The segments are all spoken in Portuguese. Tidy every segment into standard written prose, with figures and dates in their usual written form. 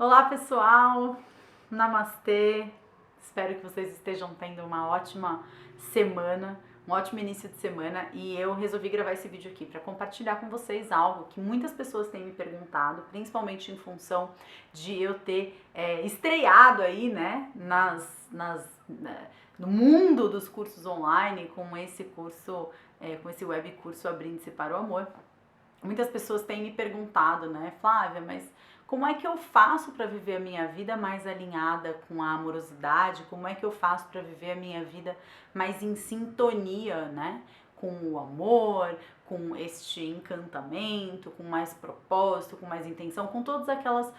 Olá pessoal, namastê, espero que vocês estejam tendo uma ótima semana, um ótimo início de semana e eu resolvi gravar esse vídeo aqui para compartilhar com vocês algo que muitas pessoas têm me perguntado, principalmente em função de eu ter estreado aí, né, no mundo dos cursos online com esse curso, com esse web curso Abrindo-se para o Amor. Muitas pessoas têm me perguntado, né, Flávia, mas como é que eu faço para viver a minha vida mais alinhada com a amorosidade? Como é que eu faço para viver a minha vida mais em sintonia, né, com o amor, com este encantamento, com mais propósito, com mais intenção, com todas aquelas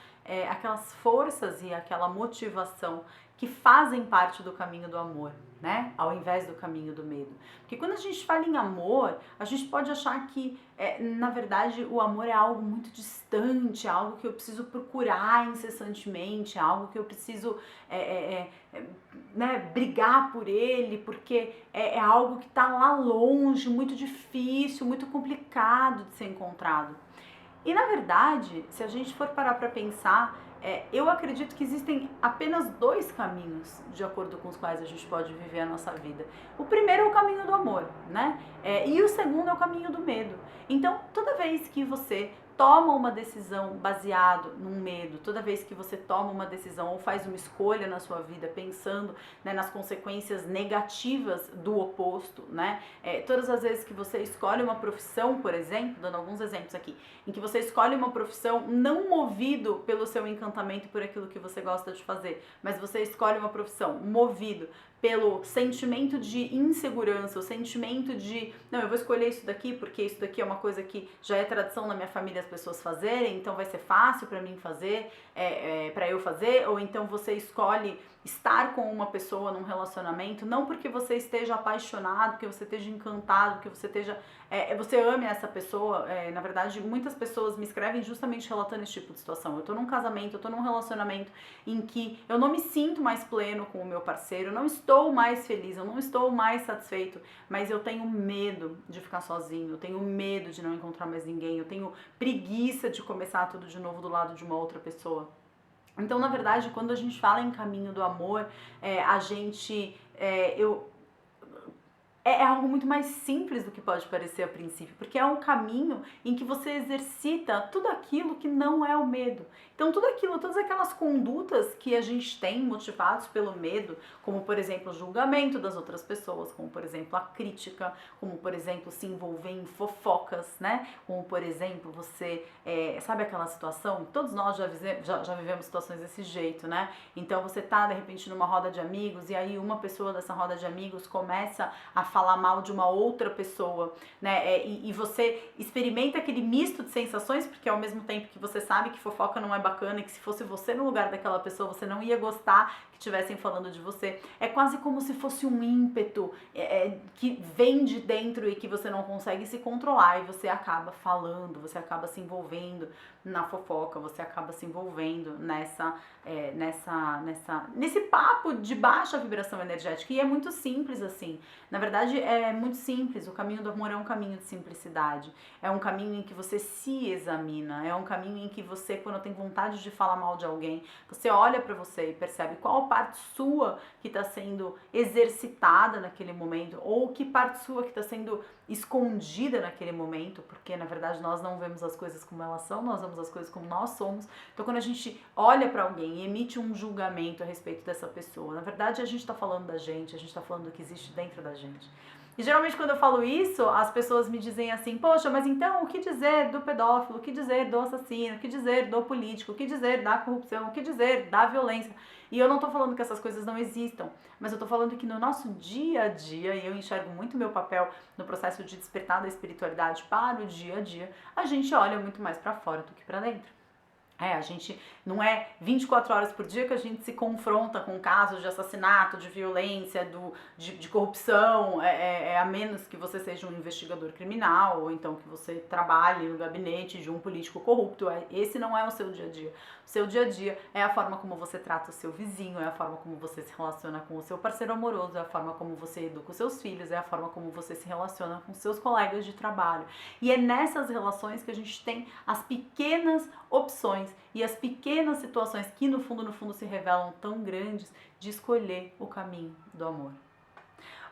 forças e aquela motivação que fazem parte do caminho do amor, né? Ao invés do caminho do medo. Porque quando a gente fala em amor, a gente pode achar que, na verdade, o amor é algo muito distante, é algo que eu preciso procurar incessantemente, é algo que eu preciso né, brigar por ele, porque é algo que está lá longe, muito difícil, muito complicado de ser encontrado. E na verdade, se a gente for parar para pensar, eu acredito que existem apenas dois caminhos de acordo com os quais a gente pode viver a nossa vida. O primeiro é o caminho do amor, né? E o segundo é o caminho do medo. Então, toda vez que você toma uma decisão baseado num medo, toda vez que você toma uma decisão ou faz uma escolha na sua vida pensando, né, nas consequências negativas do oposto, né? Todas as vezes que você escolhe uma profissão, por exemplo, dando alguns exemplos aqui, em que você escolhe uma profissão não movido pelo seu encantamento por aquilo que você gosta de fazer, mas você escolhe uma profissão movido pelo sentimento de insegurança, o sentimento de, não, eu vou escolher isso daqui porque isso daqui é uma coisa que já é tradição na minha família as pessoas fazerem, então vai ser fácil para mim fazer, para eu fazer, ou então você escolhe estar com uma pessoa num relacionamento, não porque você esteja apaixonado, porque você esteja encantado, porque você ame essa pessoa. Na verdade, muitas pessoas me escrevem justamente relatando esse tipo de situação. Eu tô num casamento, eu tô num relacionamento em que eu não me sinto mais pleno com o meu parceiro, eu não estou mais feliz, eu não estou mais satisfeito, mas eu tenho medo de ficar sozinho, eu tenho medo de não encontrar mais ninguém, eu tenho preguiça de começar tudo de novo do lado de uma outra pessoa. Então, na verdade, quando a gente fala em caminho do amor, é algo muito mais simples do que pode parecer a princípio, porque é um caminho em que você exercita tudo aquilo que não é o medo. Então, todas aquelas condutas que a gente tem motivados pelo medo, como por exemplo o julgamento das outras pessoas, como por exemplo a crítica, como por exemplo se envolver em fofocas, né? Como por exemplo você, sabe aquela situação? Todos nós já vivemos situações desse jeito, né? Então você tá de repente numa roda de amigos e aí uma pessoa dessa roda de amigos começa a falar mal de uma outra pessoa, né? E você experimenta aquele misto de sensações, porque ao mesmo tempo que você sabe que fofoca não é bacana e que se fosse você no lugar daquela pessoa, você não ia gostar que estivessem falando de você. É quase como se fosse um ímpeto que vem de dentro e que você não consegue se controlar e você acaba falando, você acaba se envolvendo na fofoca, você acaba se envolvendo nesse papo de baixa vibração energética. E é muito simples assim. Na verdade, é muito simples. O caminho do amor é um caminho de simplicidade. É um caminho em que você se examina. É um caminho em que você, quando tem vontade de falar mal de alguém, você olha pra você e percebe qual parte sua que está sendo exercitada naquele momento, ou que parte sua que está sendo escondida naquele momento, porque na verdade nós não vemos as coisas como elas são, nós vemos as coisas como nós somos. Então quando a gente olha para alguém e emite um julgamento a respeito dessa pessoa, na verdade a gente está falando da gente, a gente está falando do que existe dentro da gente. E geralmente quando eu falo isso, as pessoas me dizem assim, poxa, mas então o que dizer do pedófilo, o que dizer do assassino, o que dizer do político, o que dizer da corrupção, o que dizer da violência? E eu não tô falando que essas coisas não existam, mas eu tô falando que no nosso dia a dia, e eu enxergo muito meu papel no processo de despertar da espiritualidade para o dia a dia, a gente olha muito mais para fora do que para dentro. A gente não é 24 horas por dia que a gente se confronta com casos de assassinato, de violência, de corrupção, a menos que você seja um investigador criminal, ou então que você trabalhe no gabinete de um político corrupto. Esse não é o seu dia a dia. O seu dia a dia é a forma como você trata o seu vizinho, é a forma como você se relaciona com o seu parceiro amoroso, é a forma como você educa os seus filhos, é a forma como você se relaciona com seus colegas de trabalho. E é nessas relações que a gente tem as pequenas opções e as pequenas situações que no fundo se revelam tão grandes, de escolher o caminho do amor.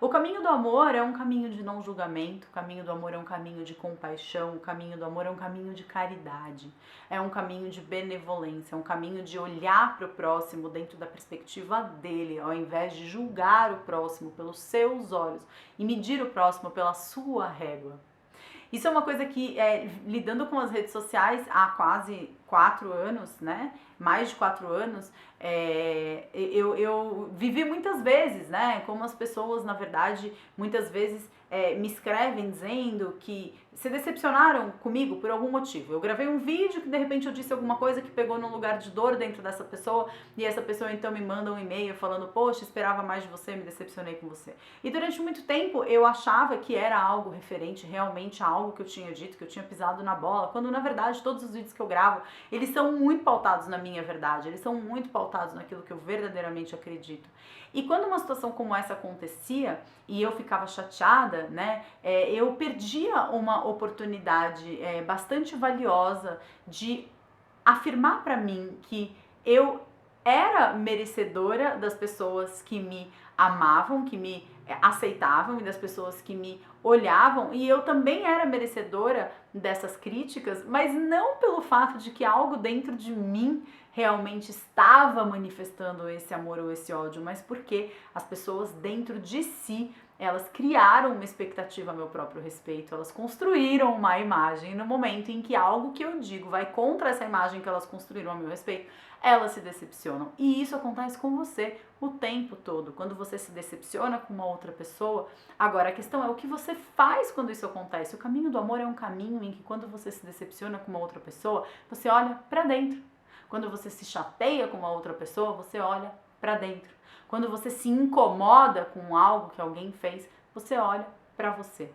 O caminho do amor é um caminho de não julgamento, o caminho do amor é um caminho de compaixão, o caminho do amor é um caminho de caridade, é um caminho de benevolência, é um caminho de olhar para o próximo dentro da perspectiva dele, ao invés de julgar o próximo pelos seus olhos e medir o próximo pela sua régua. Isso é uma coisa que, lidando com as redes sociais há quase 4 anos, né? Mais de 4 anos, eu vivi muitas vezes, né? Como as pessoas, na verdade, muitas vezes me escrevem dizendo que se decepcionaram comigo por algum motivo. Eu gravei um vídeo que de repente eu disse alguma coisa que pegou num lugar de dor dentro dessa pessoa e essa pessoa então me manda um e-mail falando: poxa, esperava mais de você, me decepcionei com você. E durante muito tempo eu achava que era algo referente realmente a algo que eu tinha dito, que eu tinha pisado na bola, quando na verdade todos os vídeos que eu gravo, eles são muito pautados na minha verdade, eles são muito pautados naquilo que eu verdadeiramente acredito. E quando uma situação como essa acontecia e eu ficava chateada, né, eu perdia uma oportunidade bastante valiosa de afirmar para mim que eu era merecedora das pessoas que me amavam, que me aceitavam e das pessoas que me olhavam, e eu também era merecedora dessas críticas, mas não pelo fato de que algo dentro de mim realmente estava manifestando esse amor ou esse ódio, mas porque as pessoas dentro de si, elas criaram uma expectativa a meu próprio respeito, elas construíram uma imagem, e no momento em que algo que eu digo vai contra essa imagem que elas construíram a meu respeito, elas se decepcionam. E isso acontece com você o tempo todo, quando você se decepciona com uma outra pessoa. Agora, a questão é o que você faz quando isso acontece. O caminho do amor é um caminho em que quando você se decepciona com uma outra pessoa, você olha pra dentro. Quando você se chateia com uma outra pessoa, você olha pra dentro. Quando você se incomoda com algo que alguém fez, você olha pra você.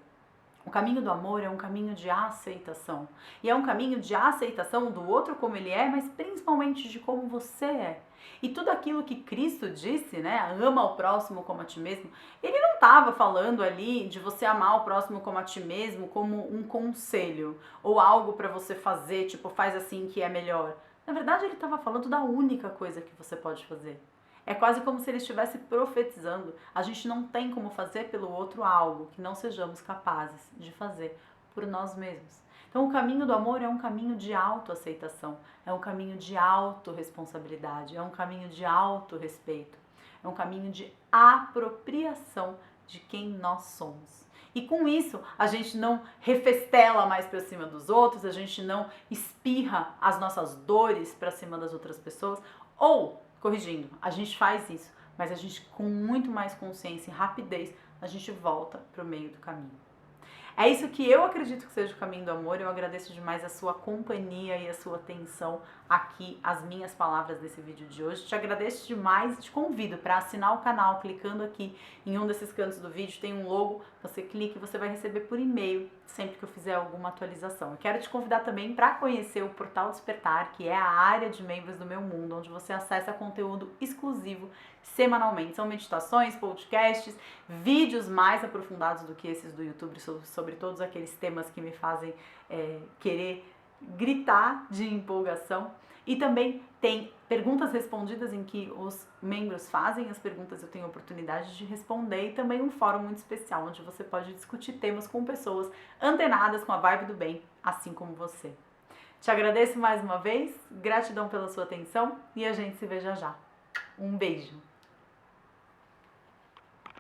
O caminho do amor é um caminho de aceitação. E é um caminho de aceitação do outro como ele é, mas principalmente de como você é. E tudo aquilo que Cristo disse, né, ama o próximo como a ti mesmo, ele não estava falando ali de você amar o próximo como a ti mesmo como um conselho ou algo para você fazer, tipo, faz assim que é melhor. Na verdade, ele estava falando da única coisa que você pode fazer. É quase como se ele estivesse profetizando. A gente não tem como fazer pelo outro algo que não sejamos capazes de fazer por nós mesmos. Então o caminho do amor é um caminho de autoaceitação, é um caminho de autorresponsabilidade, é um caminho de autorrespeito, é um caminho de apropriação de quem nós somos. E com isso, a gente não refestela mais para cima dos outros, a gente não espirra as nossas dores para cima das outras pessoas, ou corrigindo, a gente faz isso, mas a gente com muito mais consciência e rapidez, a gente volta para o meio do caminho. É isso que eu acredito que seja o caminho do amor. Eu agradeço demais a sua companhia e a sua atenção aqui, as minhas palavras desse vídeo de hoje. Te agradeço demais e te convido para assinar o canal clicando aqui em um desses cantos do vídeo, tem um logo, você clica e você vai receber por e-mail sempre que eu fizer alguma atualização. Eu quero te convidar também para conhecer o Portal Despertar, que é a área de membros do meu mundo, onde você acessa conteúdo exclusivo semanalmente. São meditações, podcasts, vídeos mais aprofundados do que esses do YouTube sobre todos aqueles temas que me fazem querer gritar de empolgação. E também tem perguntas respondidas em que os membros fazem as perguntas, eu tenho a oportunidade de responder, e também um fórum muito especial, onde você pode discutir temas com pessoas antenadas com a vibe do bem, assim como você. Te agradeço mais uma vez, gratidão pela sua atenção e a gente se vê já já. Um beijo!